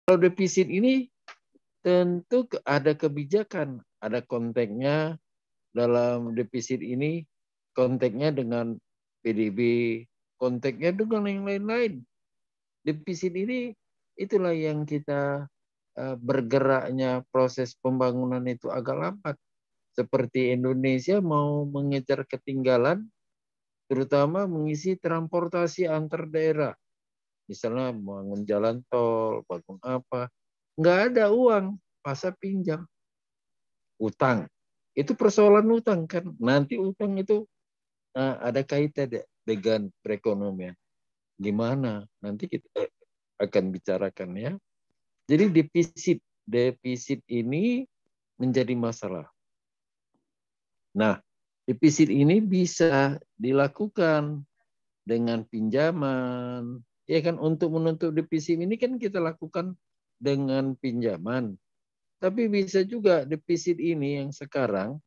Kalau defisit ini tentu ada kebijakan, ada konteksnya dalam defisit ini, konteksnya dengan PDB, konteksnya dengan yang lain-lain. Defisit ini itulah yang kita bergeraknya proses pembangunan itu agak lambat. Seperti Indonesia mau mengejar ketinggalan, terutama mengisi transportasi antar daerah. Misalnya bangun jalan tol, bangun apa. Nggak ada uang, masa pinjam. Utang. Itu persoalan utang kan. Nanti utang itu ada kaitan dengan perekonomian. Gimana? Nanti kita akan bicarakan ya. Jadi defisit ini menjadi masalah. Nah, defisit ini bisa dilakukan dengan pinjaman. Ya kan, untuk menutup defisit ini kan kita lakukan dengan pinjaman. Tapi bisa juga defisit ini yang sekarang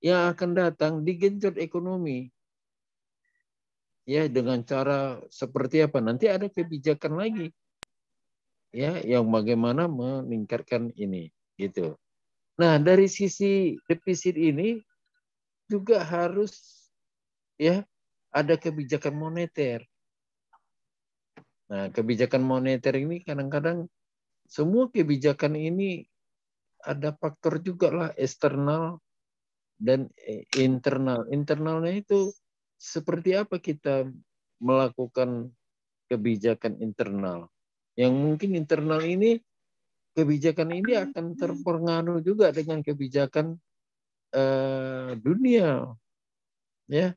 yang akan datang digenjot ekonomi. Ya, dengan cara seperti apa? Nanti ada kebijakan lagi. Ya, yang bagaimana meningkatkan ini gitu. Nah, dari sisi defisit ini juga harus ya ada kebijakan moneter. Nah, kebijakan moneter ini kadang-kadang semua kebijakan ini ada faktor juga lah eksternal dan internal. Internalnya itu seperti apa kita melakukan kebijakan internal. Yang mungkin internal ini kebijakan ini akan terpengaruh juga dengan kebijakan dunia, ya.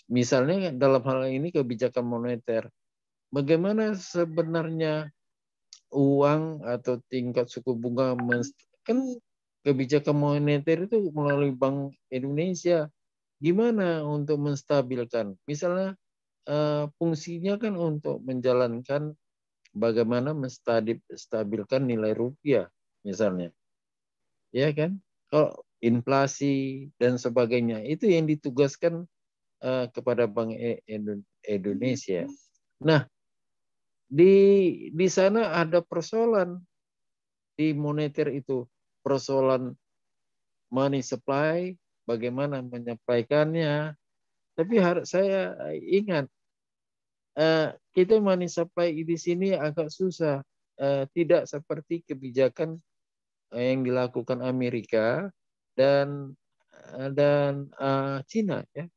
Misalnya dalam hal ini kebijakan moneter. Bagaimana sebenarnya uang atau tingkat suku bunga kan kebijakan moneter itu melalui Bank Indonesia. Gimana untuk menstabilkan? Misalnya fungsinya kan untuk menjalankan bagaimana menstabilkan nilai rupiah misalnya. Ya kan? Kalau inflasi dan sebagainya itu yang ditugaskan kepada Bank Indonesia. Nah, di sana ada persoalan di moneter itu, persoalan money supply, bagaimana menyampaikannya. Tapi harus saya ingat, kita money supply di sini agak susah, tidak seperti kebijakan yang dilakukan Amerika dan Cina, ya.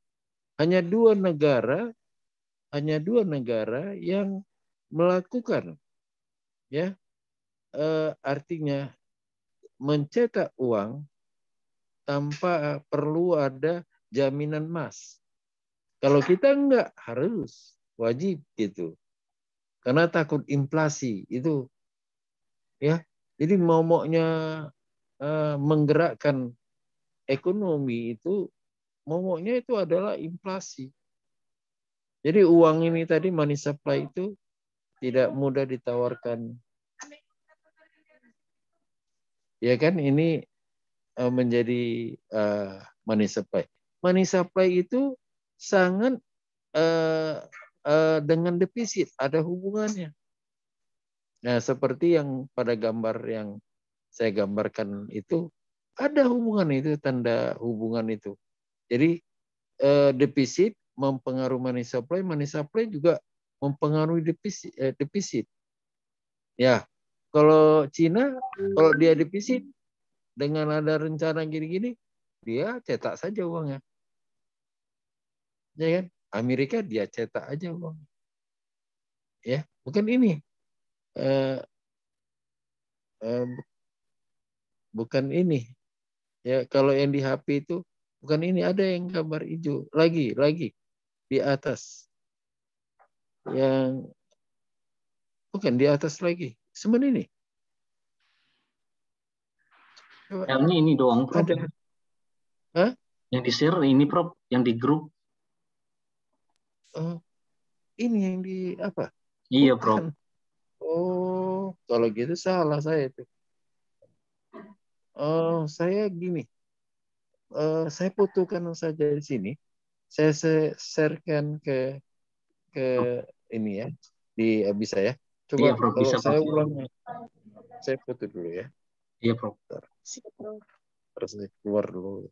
Hanya dua negara yang melakukan, ya, artinya mencetak uang tanpa perlu ada jaminan emas. Kalau kita enggak, harus wajib gitu. Karena takut inflasi itu, ya. Jadi momoknya menggerakkan ekonomi itu, momoknya itu adalah inflasi. Jadi uang ini tadi money supply itu tidak mudah ditawarkan. Ya kan, ini menjadi money supply. Money supply itu sangat dengan defisit ada hubungannya. Nah, seperti yang pada gambar yang saya gambarkan itu ada hubungan itu, tanda hubungan itu. Jadi defisit mempengaruhi money supply juga mempengaruhi defisit. Ya, kalau Cina, kalau dia defisit dengan ada rencana gini-gini, dia cetak saja uangnya, ya kan? Amerika dia cetak aja uang, ya. Bukan ini, eh, eh, bukan ini, ya. Kalau yang di HP itu bukan ini, ada yang gambar hijau lagi di atas, yang bukan di atas lagi, semen ini. Coba. Yang ini doang, Prof. Ada. Hah? Yang di share ini, Prof, yang di grup. Oh, ini yang di apa? Iya, Prof. Bukan. Oh, kalau gitu salah saya itu. Oh, saya gini. Saya fotokan saja di sini. Saya sharekan ke ini ya, di bisa ya. Iya, Coba Prof, kalau bisa, Prof. saya ulang. Saya foto dulu ya. Iya, Prof. Siap, Prof. Harus saya keluar dulu.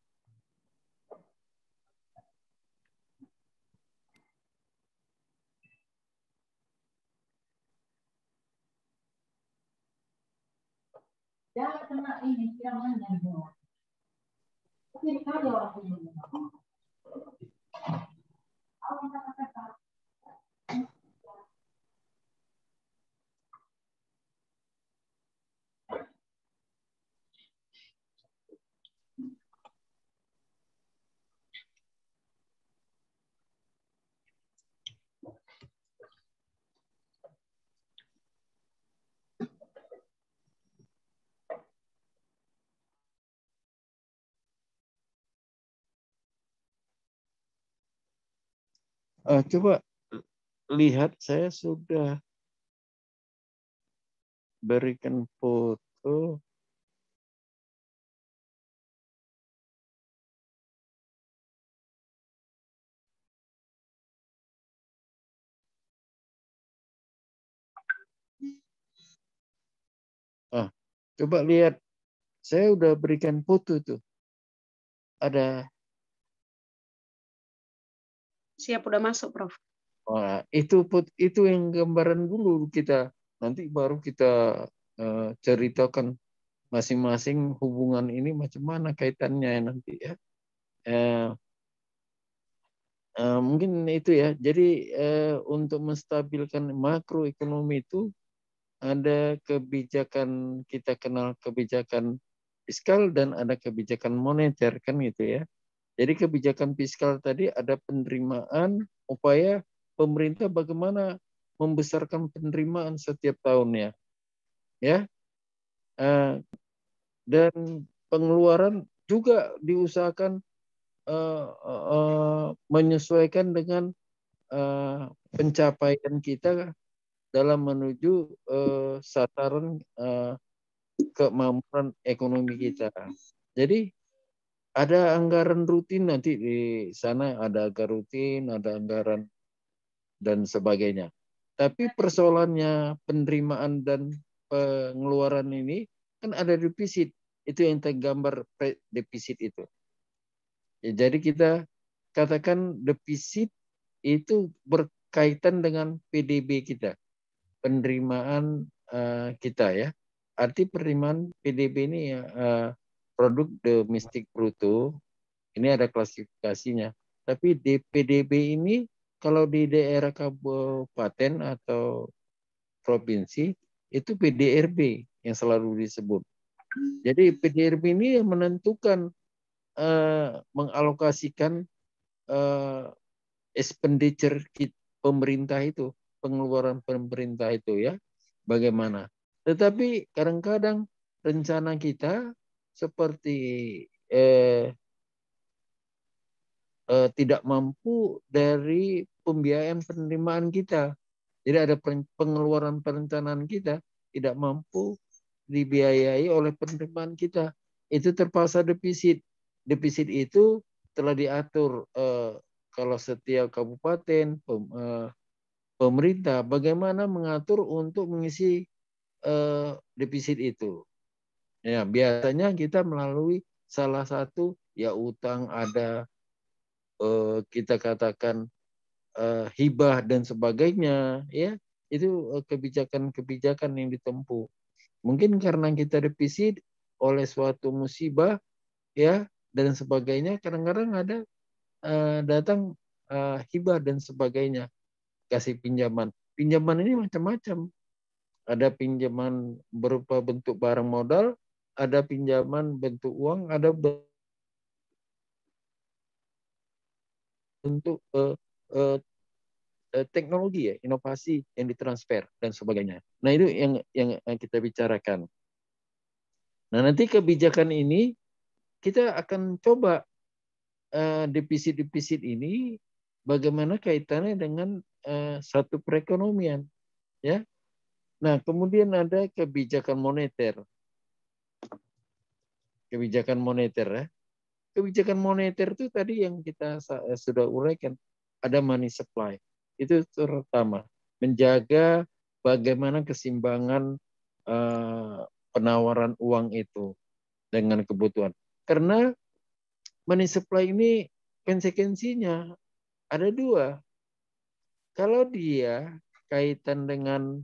Coba lihat, saya sudah berikan foto. Coba lihat, saya udah berikan foto tuh. Ada. Siap, udah masuk, Prof. Wah, itu yang gambaran dulu kita. Nanti baru kita ceritakan masing-masing hubungan ini macam mana kaitannya nanti ya. Mungkin itu ya. Jadi untuk menstabilkan makroekonomi itu ada kebijakan, kita kenal kebijakan fiskal dan ada kebijakan moneter kan gitu ya. Jadi kebijakan fiskal tadi ada penerimaan, upaya pemerintah bagaimana membesarkan penerimaan setiap tahunnya, ya. Dan pengeluaran juga diusahakan menyesuaikan dengan pencapaian kita dalam menuju sasaran kemampuan ekonomi kita. Jadi ada anggaran rutin nanti di sana, ada anggaran rutin, ada anggaran dan sebagainya. Tapi persoalannya penerimaan dan pengeluaran ini kan ada defisit. Itu yang tergambar defisit itu. Ya, jadi kita katakan defisit itu berkaitan dengan PDB kita, penerimaan kita ya. Arti penerimaan PDB ini ya, produk domestik bruto, ini ada klasifikasinya. Tapi di PDB ini kalau di daerah kabupaten atau provinsi itu PDRB yang selalu disebut. Jadi PDRB ini yang menentukan mengalokasikan expenditure pemerintah itu, pengeluaran pemerintah itu ya, bagaimana. Tetapi kadang-kadang rencana kita seperti tidak mampu dari pembiayaan penerimaan kita. Jadi ada pengeluaran perencanaan kita tidak mampu dibiayai oleh penerimaan kita. Itu terpaksa defisit. Defisit itu telah diatur kalau setiap kabupaten pemerintah bagaimana mengatur untuk mengisi defisit itu. Ya, biasanya kita melalui salah satu ya utang ada, kita katakan hibah dan sebagainya, ya itu kebijakan-kebijakan yang ditempuh. Mungkin karena kita defisit oleh suatu musibah, ya dan sebagainya, kadang-kadang ada datang hibah dan sebagainya, kasih pinjaman. Pinjaman ini macam-macam. Ada pinjaman berupa bentuk barang modal, ada pinjaman bentuk uang, ada bentuk teknologi ya, inovasi yang ditransfer dan sebagainya. Nah, itu yang kita bicarakan. Nah, nanti kebijakan ini kita akan coba defisit-defisit ini bagaimana kaitannya dengan satu perekonomian, ya. Nah, kemudian ada kebijakan moneter. Kebijakan moneter ya. Kebijakan moneter itu tadi yang kita sudah uraikan, ada money supply. Itu terutama menjaga bagaimana keseimbangan penawaran uang itu dengan kebutuhan. Karena money supply ini konsekuensinya ada dua. Kalau dia kaitan dengan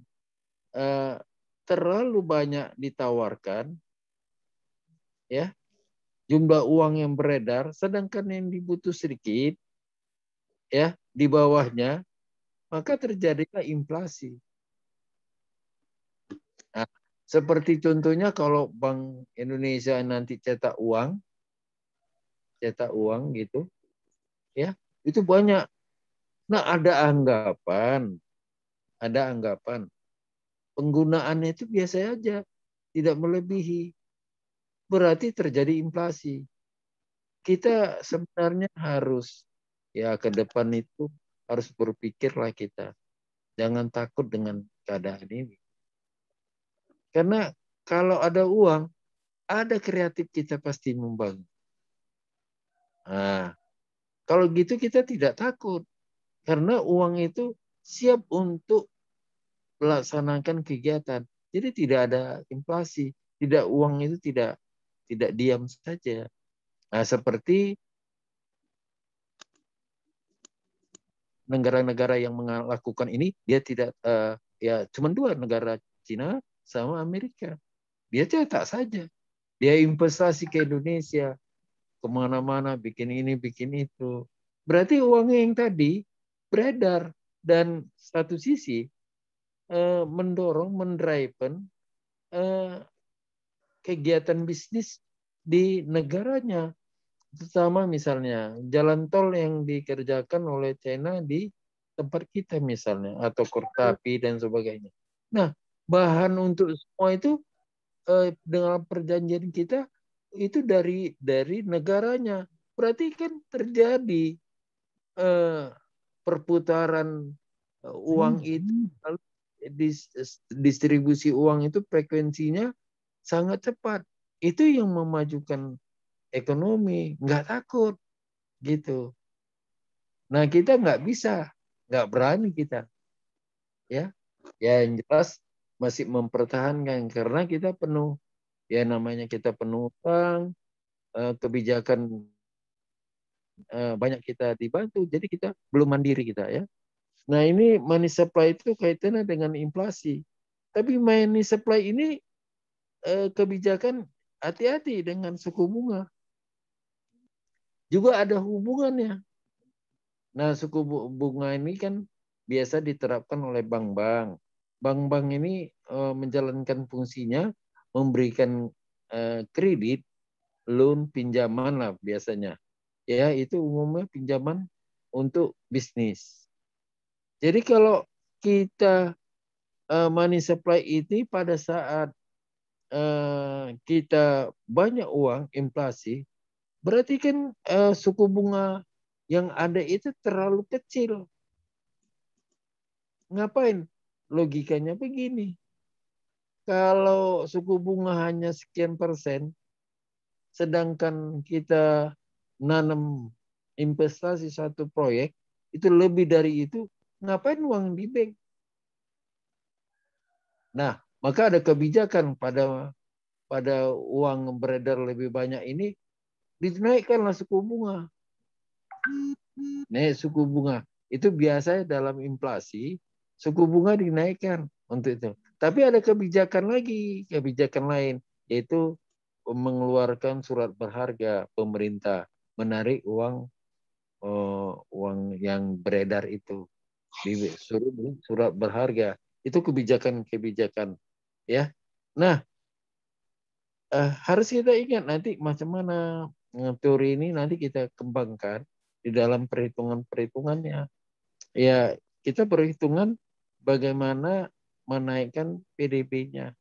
terlalu banyak ditawarkan, ya, jumlah uang yang beredar, sedangkan yang dibutuh sedikit, ya, di bawahnya, maka terjadilah inflasi. Nah, seperti contohnya kalau Bank Indonesia nanti cetak uang gitu, ya, itu banyak. Nah, ada anggapan penggunaannya itu biasa aja, tidak melebihi. Berarti terjadi inflasi. Kita sebenarnya harus, ya, ke depan itu harus berpikirlah kita. Jangan takut dengan keadaan ini. Karena kalau ada uang, ada kreatif kita pasti membangun. Nah, kalau gitu kita tidak takut. Karena uang itu siap untuk melaksanakan kegiatan. Jadi tidak ada inflasi. Tidak, uang itu tidak diam saja. Nah, seperti negara-negara yang melakukan ini, dia tidak, ya cuma dua negara, Cina sama Amerika. Dia cetak saja. Dia investasi ke Indonesia, kemana-mana, bikin ini, bikin itu. Berarti uangnya yang tadi beredar. Dan satu sisi mendorong, mendriven kegiatan bisnis di negaranya. Terutama misalnya jalan tol yang dikerjakan oleh China di tempat kita misalnya, atau kereta api dan sebagainya. Nah, bahan untuk semua itu dengan perjanjian kita itu dari negaranya. Berarti kan terjadi perputaran uang itu, distribusi uang itu frekuensinya sangat cepat. Itu yang memajukan ekonomi, nggak takut gitu. Nah, kita nggak berani kita, ya. Ya, yang jelas masih mempertahankan karena kita penuh, ya, namanya kita penuh utang, kebijakan banyak kita dibantu, jadi kita belum mandiri kita, ya. Nah, ini money supply itu kaitannya dengan inflasi. Tapi money supply ini kebijakan, hati-hati dengan suku bunga. Juga ada hubungannya. Nah, suku bunga ini kan biasa diterapkan oleh bank-bank. Bank-bank ini menjalankan fungsinya memberikan kredit, loan, pinjaman lah biasanya. Ya, itu umumnya pinjaman untuk bisnis. Jadi kalau kita money supply ini pada saat kita banyak uang, inflasi, berarti kan suku bunga yang ada itu terlalu kecil. Ngapain? Logikanya begini. Kalau suku bunga hanya sekian persen, sedangkan kita nanam investasi satu proyek, itu lebih dari itu, ngapain uang di bank? Nah, maka ada kebijakan pada uang beredar lebih banyak ini, dinaikkanlah suku bunga. Naik suku bunga. Itu biasanya dalam inflasi, suku bunga dinaikkan untuk itu. Tapi ada kebijakan lagi, kebijakan lain, yaitu mengeluarkan surat berharga pemerintah, menarik uang yang beredar itu, disuruh surat berharga. Itu kebijakan-kebijakan, ya. Nah, harus kita ingat nanti macam mana teori ini nanti kita kembangkan di dalam perhitungan-perhitungannya. Ya, kita perhitungan bagaimana menaikkan PDB-nya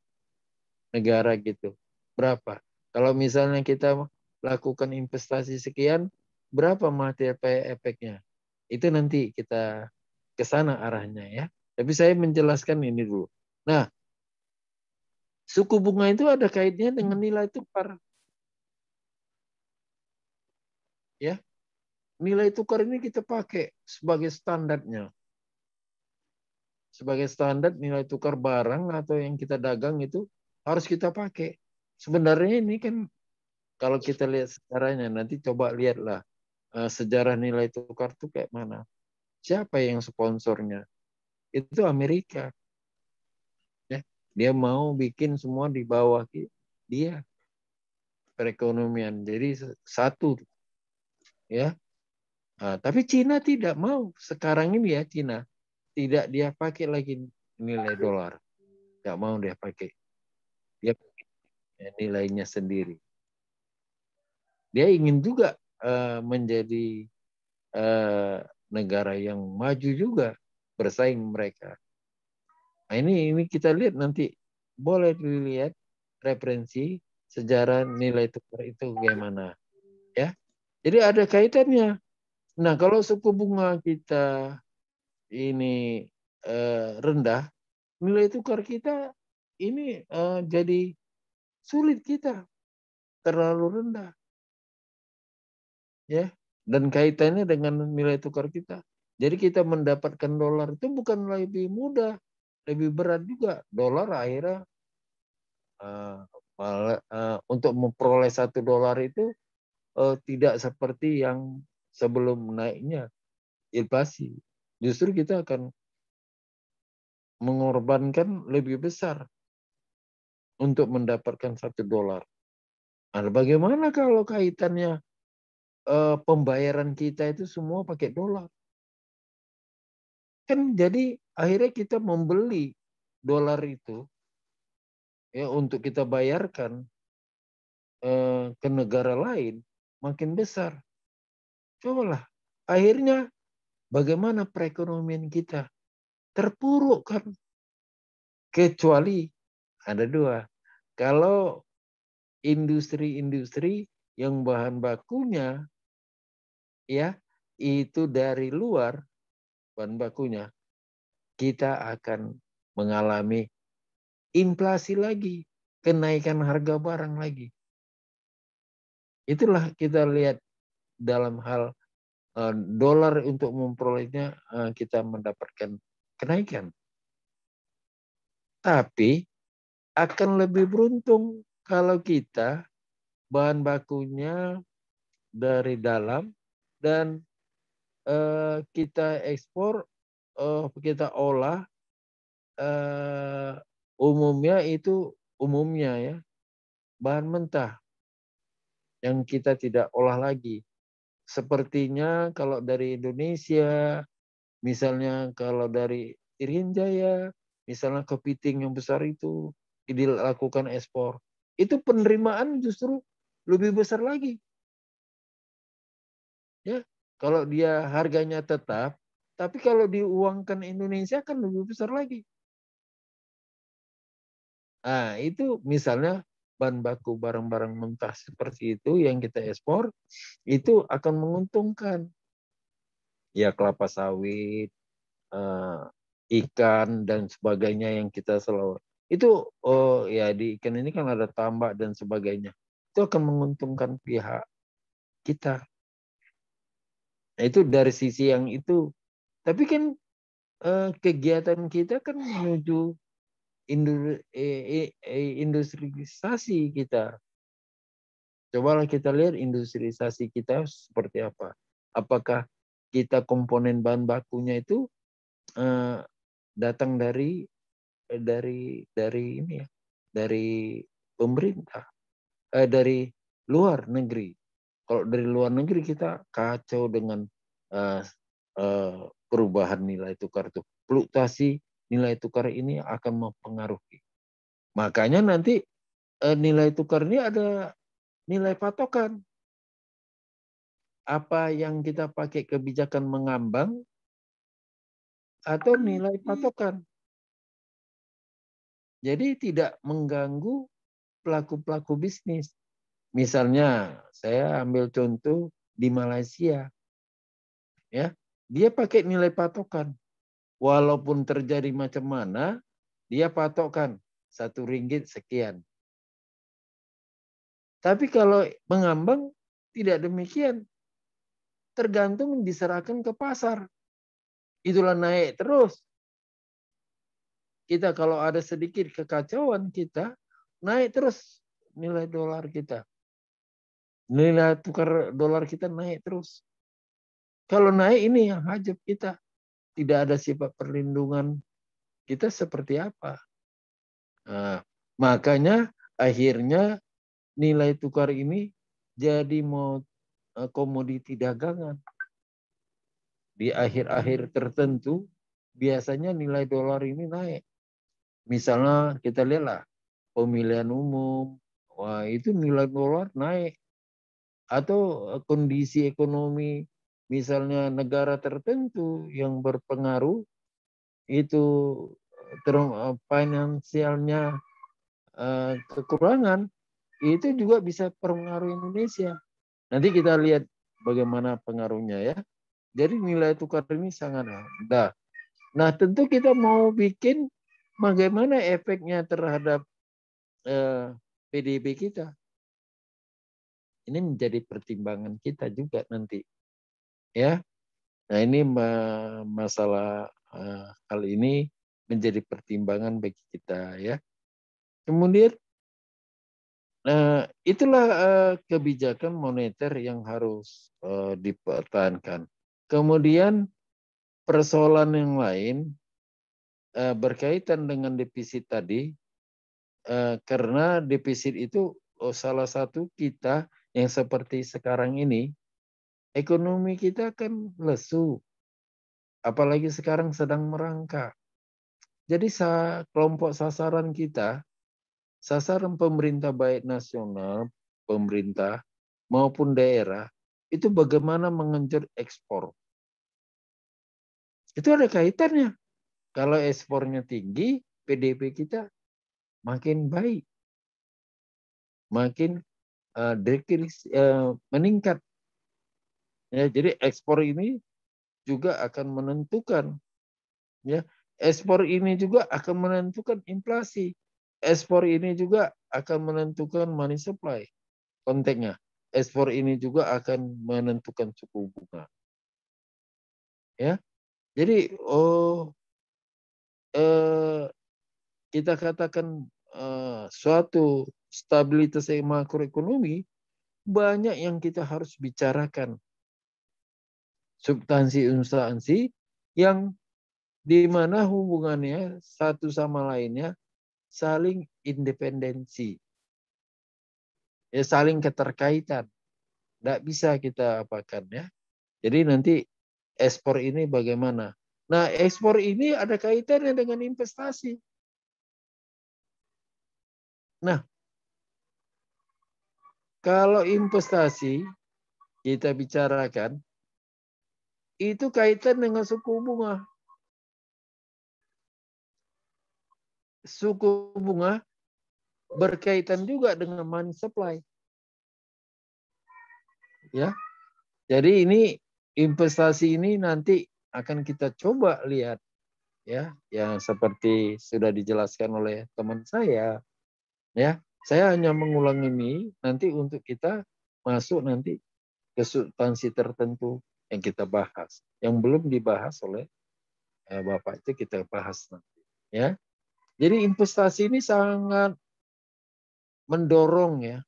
negara gitu. Berapa? Kalau misalnya kita lakukan investasi sekian, berapa multiplier efeknya? Itu nanti kita ke sana arahnya, ya. Tapi saya menjelaskan ini dulu. Nah, suku bunga itu ada kaitnya dengan nilai tukar. Ya. Nilai tukar ini kita pakai sebagai standarnya. Sebagai standar nilai tukar barang atau yang kita dagang itu harus kita pakai. Sebenarnya ini kan kalau kita lihat sejarahnya, nanti coba lihatlah sejarah nilai tukar itu kayak mana. Siapa yang sponsornya? Itu Amerika. Ya, dia mau bikin semua di bawah dia perekonomian. Jadi satu, ya. Nah, tapi Cina tidak mau. Sekarang ini ya Cina tidak dia pakai lagi nilai dolar. Tidak mau dia pakai. Dia pakai nilainya sendiri. Dia ingin juga menjadi negara yang maju juga, bersaing mereka. Nah, ini kita lihat nanti, boleh dilihat referensi sejarah nilai tukar itu bagaimana, ya. Jadi ada kaitannya. Nah, kalau suku bunga kita ini rendah, nilai tukar kita ini jadi sulit, kita terlalu rendah, ya. Dan kaitannya dengan nilai tukar kita. Jadi kita mendapatkan dolar itu bukan lebih mudah, lebih berat juga. Dolar akhirnya untuk memperoleh $1 itu tidak seperti yang sebelum naiknya inflasi. Justru kita akan mengorbankan lebih besar untuk mendapatkan $1. Nah, bagaimana kalau kaitannya pembayaran kita itu semua pakai dolar? Kan jadi akhirnya kita membeli dolar itu ya untuk kita bayarkan ke negara lain makin besar. Cobalah, akhirnya bagaimana perekonomian kita? Terpuruk kan? Kecuali ada dua. Kalau industri-industri yang bahan bakunya ya itu dari luar, bahan bakunya, kita akan mengalami inflasi lagi, kenaikan harga barang lagi. Itulah kita lihat dalam hal dolar untuk memperolehnya kita mendapatkan kenaikan. Tapi akan lebih beruntung kalau kita bahan bakunya dari dalam dan kita ekspor, kita olah umumnya ya bahan mentah yang kita tidak olah lagi. Sepertinya kalau dari Indonesia, misalnya kalau dari Irian Jaya, misalnya kepiting yang besar itu dilakukan ekspor, itu penerimaan justru lebih besar lagi. Ya, kalau dia harganya tetap, tapi kalau diuangkan Indonesia kan lebih besar lagi. Nah, itu misalnya bahan baku barang-barang mentah seperti itu yang kita ekspor, itu akan menguntungkan. Ya kelapa sawit, ikan dan sebagainya yang kita selalu itu ya di ikan ini kan ada tambak dan sebagainya. Itu akan menguntungkan pihak kita. Nah, itu dari sisi yang itu. Tapi kan kegiatan kita kan menuju industrialisasi kita. Cobalah kita lihat industrialisasi kita seperti apa. Apakah kita komponen bahan bakunya itu datang dari ini ya, dari pemerintah, dari luar negeri. Kalau dari luar negeri kita kacau dengan perubahan nilai tukar itu. Fluktuasi nilai tukar ini akan mempengaruhi. Makanya nanti nilai tukar ini ada nilai patokan. Apa yang kita pakai kebijakan mengambang atau nilai patokan. Jadi tidak mengganggu pelaku-pelaku bisnis. Misalnya saya ambil contoh di Malaysia. Ya, dia pakai nilai patokan. Walaupun terjadi macam mana, dia patokkan RM1 sekian. Tapi kalau mengambang tidak demikian. Tergantung diserahkan ke pasar. Itulah naik terus. Kita kalau ada sedikit kekacauan kita, naik terus nilai dolar kita. Nilai tukar dolar kita naik terus. Kalau naik ini yang hajab kita. Tidak ada sifat perlindungan kita seperti apa. Nah, makanya akhirnya nilai tukar ini jadi komoditi dagangan. Di akhir-akhir tertentu biasanya nilai dolar ini naik. Misalnya kita lihatlah pemilihan umum, wah itu nilai dolar naik. Atau kondisi ekonomi misalnya negara tertentu yang berpengaruh itu finansialnya kekurangan, itu juga bisa pengaruh Indonesia. Nanti kita lihat bagaimana pengaruhnya ya. Jadi nilai tukar ini sangat rendah. Nah tentu kita mau bikin bagaimana efeknya terhadap PDB kita. Ini menjadi pertimbangan kita juga nanti. Ya, nah ini masalah hal ini menjadi pertimbangan bagi kita ya. Kemudian itulah kebijakan moneter yang harus dipertahankan. Kemudian persoalan yang lain berkaitan dengan defisit tadi, karena defisit itu salah satu kita yang seperti sekarang ini, ekonomi kita kan lesu, apalagi sekarang sedang merangkak. Jadi kelompok sasaran kita, sasaran pemerintah baik nasional, pemerintah maupun daerah, itu bagaimana mengenjot ekspor. Itu ada kaitannya. Kalau ekspornya tinggi, PDB kita makin baik, makin meningkat. Ya, jadi ekspor ini juga akan menentukan, ya, ekspor ini juga akan menentukan inflasi. Ekspor ini juga akan menentukan money supply. Konteksnya, ekspor ini juga akan menentukan suku bunga. Ya, jadi kita katakan suatu stabilitas makroekonomi, banyak yang kita harus bicarakan. Substansi yang di mana hubungannya satu sama lainnya saling independensi. Ya, saling keterkaitan. Tidak bisa kita apakan ya. Jadi nanti ekspor ini bagaimana? Nah, ekspor ini ada kaitannya dengan investasi. Nah, kalau investasi kita bicarakan, itu kaitan dengan suku bunga. Suku bunga berkaitan juga dengan money supply. Ya. Jadi ini investasi ini nanti akan kita coba lihat ya, yang seperti sudah dijelaskan oleh teman saya. Ya, saya hanya mengulang ini nanti untuk kita masuk nanti ke substansi tertentu yang kita bahas, yang belum dibahas oleh Bapak itu kita bahas nanti. Ya, jadi investasi ini sangat mendorong ya,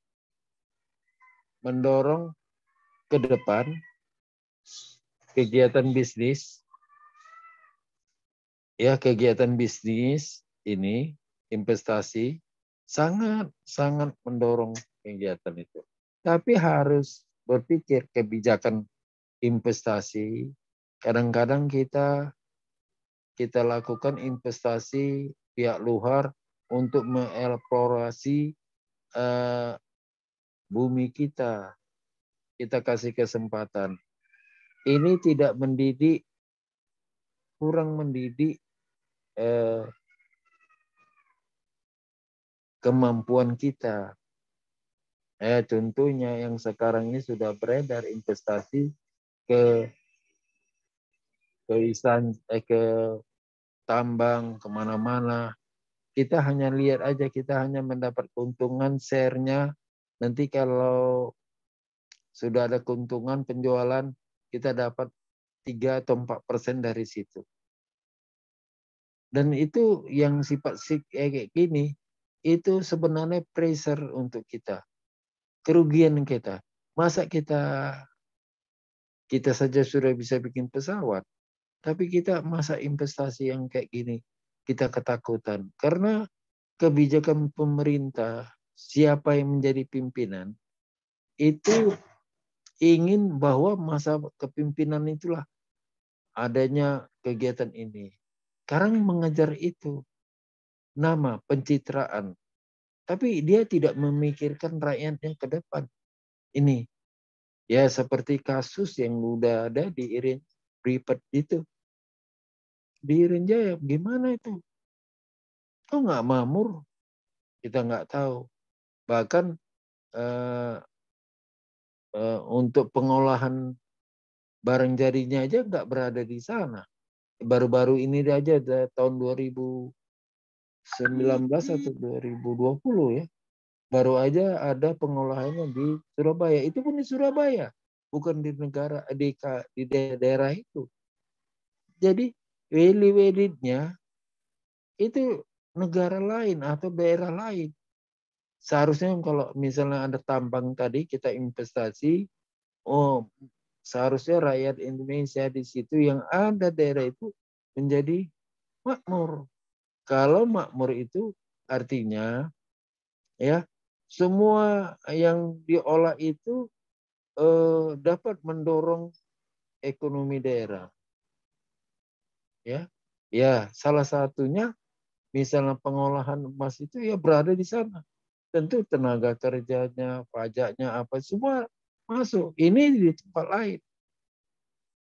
mendorong ke depan kegiatan bisnis. Ya, kegiatan bisnis ini investasi sangat mendorong kegiatan itu. Tapi harus berpikir kebijakan investasi. Kadang-kadang kita lakukan investasi pihak luar untuk mengeksplorasi bumi kita. Kita kasih kesempatan. Ini tidak mendidik, kurang mendidik kemampuan kita. Contohnya yang sekarang ini sudah beredar investasi ke tambang, kemana-mana. Kita hanya lihat aja, kita hanya mendapat keuntungan share-nya. Nanti kalau sudah ada keuntungan penjualan, kita dapat 3 atau 4% dari situ. Dan itu yang sifat kayak gini, itu sebenarnya pressure untuk kita, kerugian kita. Masa kita saja sudah bisa bikin pesawat, tapi kita masa investasi yang kayak gini kita ketakutan karena kebijakan pemerintah, siapa yang menjadi pimpinan itu ingin bahwa masa kepimpinan itulah adanya kegiatan ini. Sekarang mengejar itu nama pencitraan, tapi dia tidak memikirkan rakyatnya ke depan. Ini ya seperti kasus yang udah ada di Irin Pripet itu. Di Irian Jaya gimana itu? Kok nggak mamur? Kita nggak tahu. Bahkan untuk pengolahan barang jadinya aja nggak berada di sana. Baru-baru ini aja tahun 2019 atau 2020 ya. Baru aja ada pengolahannya di Surabaya. Itu pun di Surabaya, bukan di negara di daerah itu. Jadi weli-welitnya itu negara lain atau daerah lain. Seharusnya kalau misalnya ada tambang tadi kita investasi, oh seharusnya rakyat Indonesia di situ yang ada daerah itu menjadi makmur. Kalau makmur itu artinya ya semua yang diolah itu dapat mendorong ekonomi daerah. Ya, ya salah satunya misalnya pengolahan emas itu ya berada di sana. Tentu tenaga kerjanya, pajaknya apa semua masuk. Ini di tempat lain.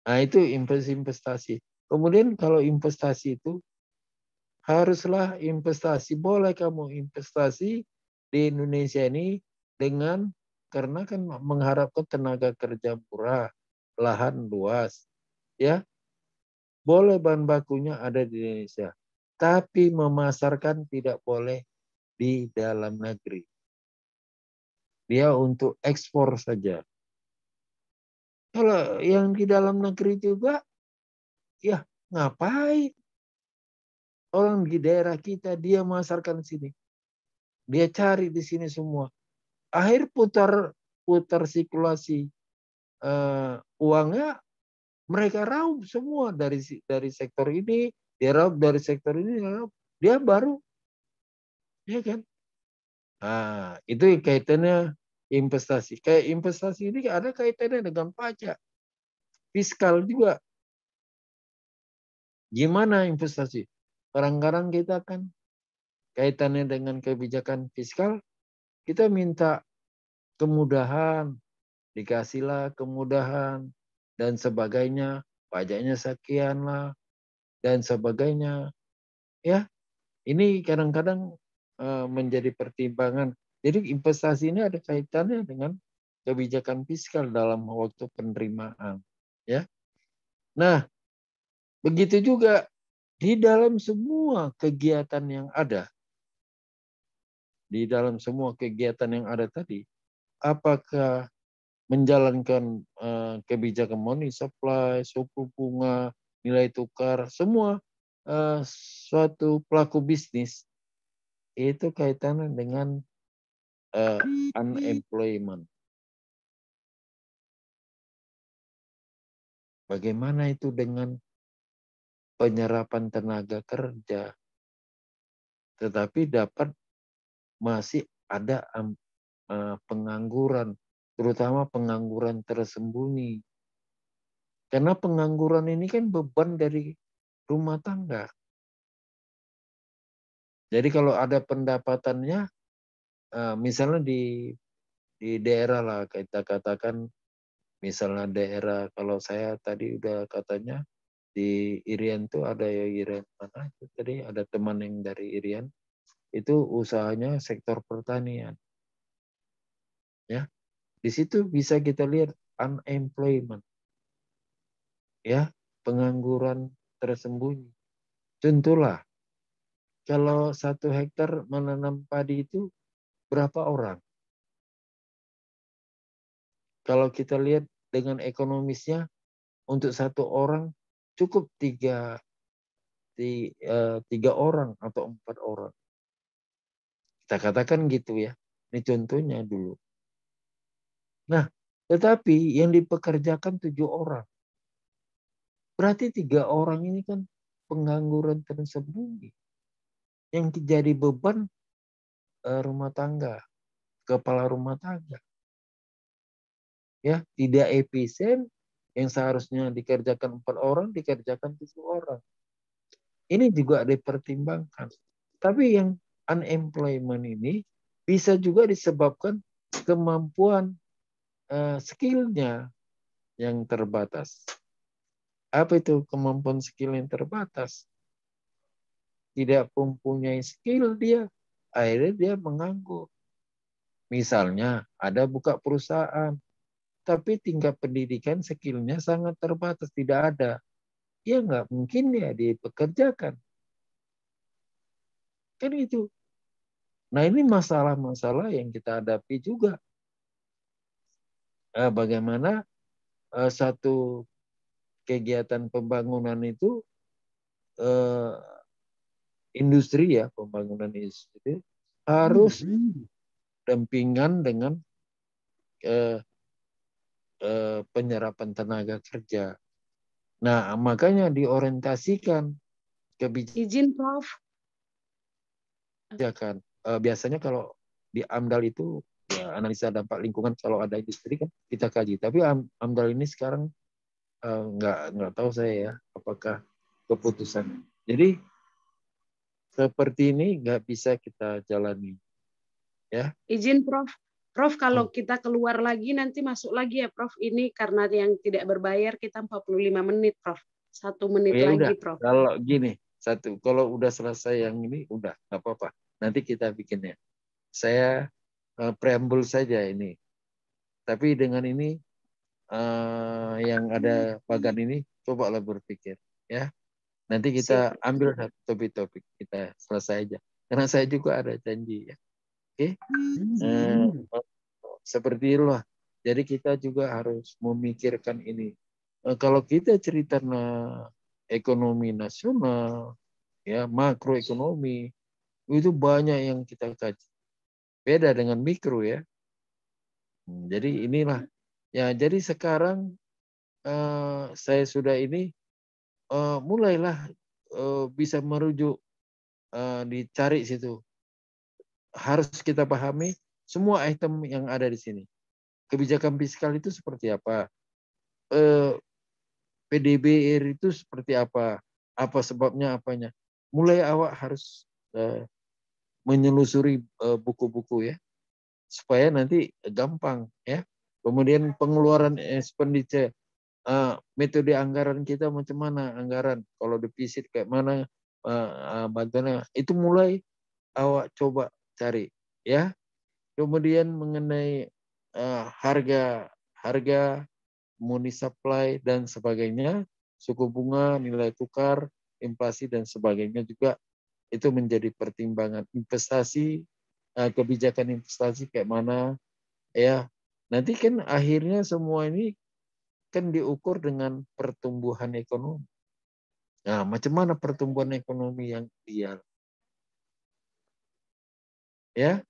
Nah itu investasi. Kemudian kalau investasi itu haruslah investasi. Boleh kamu investasi di Indonesia ini dengan karena kan mengharapkan tenaga kerja murah, lahan luas, ya boleh bahan bakunya ada di Indonesia, tapi memasarkan tidak boleh di dalam negeri. Dia untuk ekspor saja. Kalau yang di dalam negeri juga, ya ngapain? Orang di daerah kita dia masarkan sini, dia cari di sini semua. Akhir putar sirkulasi uangnya mereka raup semua dari sektor ini, dia raup dari sektor ini, dia baru, ya kan? Nah, itu kaitannya investasi. Kayak investasi ini ada kaitannya dengan pajak, fiskal juga. Gimana investasi? Kadang-kadang kita kan kaitannya dengan kebijakan fiskal, kita minta kemudahan, dikasihlah kemudahan, dan sebagainya, pajaknya sekian lah, dan sebagainya. Ya, ini kadang-kadang menjadi pertimbangan. Jadi investasi ini ada kaitannya dengan kebijakan fiskal dalam waktu penerimaan. Ya, nah begitu juga di dalam semua kegiatan yang ada, di dalam semua kegiatan yang ada tadi, apakah menjalankan kebijakan money supply, suku bunga, nilai tukar, semua suatu pelaku bisnis itu kaitannya dengan unemployment. Bagaimana itu dengan penyerapan tenaga kerja, tetapi dapat masih ada pengangguran, terutama pengangguran tersembunyi. Karena pengangguran ini kan beban dari rumah tangga. Jadi kalau ada pendapatannya, misalnya di daerah lah kita katakan, misalnya daerah kalau saya tadi udah katanya di Irian tuh ada ya Irian mana itu tadi ada teman yang dari Irian itu usahanya sektor pertanian. Ya, di situ bisa kita lihat unemployment, ya pengangguran tersembunyi. Contohlah kalau 1 hektar menanam padi itu berapa orang? Kalau kita lihat dengan ekonomisnya untuk 1 orang cukup 3 orang atau 4 orang. Kita katakan gitu ya. Ini contohnya dulu. Nah, tetapi yang dipekerjakan 7 orang. Berarti 3 orang ini kan pengangguran tersembunyi. Yang jadi beban rumah tangga, kepala rumah tangga. Ya, tidak efisien, yang seharusnya dikerjakan 4 orang, dikerjakan 7 orang. Ini juga dipertimbangkan. Tapi yang unemployment ini bisa juga disebabkan kemampuan skillnya yang terbatas. Apa itu kemampuan skill yang terbatas? Tidak mempunyai skill dia, akhirnya dia menganggur. Misalnya ada buka perusahaan, tapi tingkat pendidikan skillnya sangat terbatas, tidak ada. Ya nggak mungkin ya dipekerjakan. Kan itu. Nah ini masalah-masalah yang kita hadapi juga. Bagaimana satu kegiatan pembangunan itu industri ya, pembangunan industri harus dampingan dengan penyerapan tenaga kerja. Nah, makanya diorientasikan Izin, Prof. kebijakan. Biasanya kalau di AMDAL itu ya analisa dampak lingkungan kalau ada industri kan kita kaji. Tapi AMDAL ini sekarang nggak tahu saya ya apakah keputusan. Jadi seperti ini nggak bisa kita jalani. Ya. Izin, Prof. Prof, kalau kita keluar lagi nanti masuk lagi ya, Prof. Ini karena yang tidak berbayar kita 45 menit, Prof. 1 menit Ya lagi, udah, Prof. kalau gini, kalau udah selesai yang ini udah nggak apa-apa. Nanti kita bikinnya. Saya preambul saja ini. Tapi dengan ini yang ada bagan ini cobalah berpikir ya. Nanti kita ambil satu topik-topik kita selesai aja. Karena saya juga ada janji ya. Oke. Seperti itulah. Jadi kita juga harus memikirkan ini. Kalau kita cerita ekonomi nasional, ya makroekonomi, itu banyak yang kita kaji. Beda dengan mikro ya. Jadi inilah. Ya, jadi sekarang saya sudah ini mulailah bisa merujuk dicari situ. Harus kita pahami semua item yang ada di sini. Kebijakan fiskal itu seperti apa? PDBR itu seperti apa? Apa sebabnya, apanya? Mulai awak harus menyelusuri buku-buku ya, supaya nanti gampang ya. Kemudian pengeluaran expenditure, metode anggaran kita macam mana, anggaran kalau defisit kayak mana, bagaimana, itu mulai awak coba cari ya. Kemudian mengenai harga money supply dan sebagainya, suku bunga, nilai tukar, inflasi dan sebagainya juga itu menjadi pertimbangan. Investasi, kebijakan investasi kayak mana ya. Nanti kan akhirnya semua ini kan diukur dengan pertumbuhan ekonomi. Nah, macam mana pertumbuhan ekonomi yang ideal? Ya,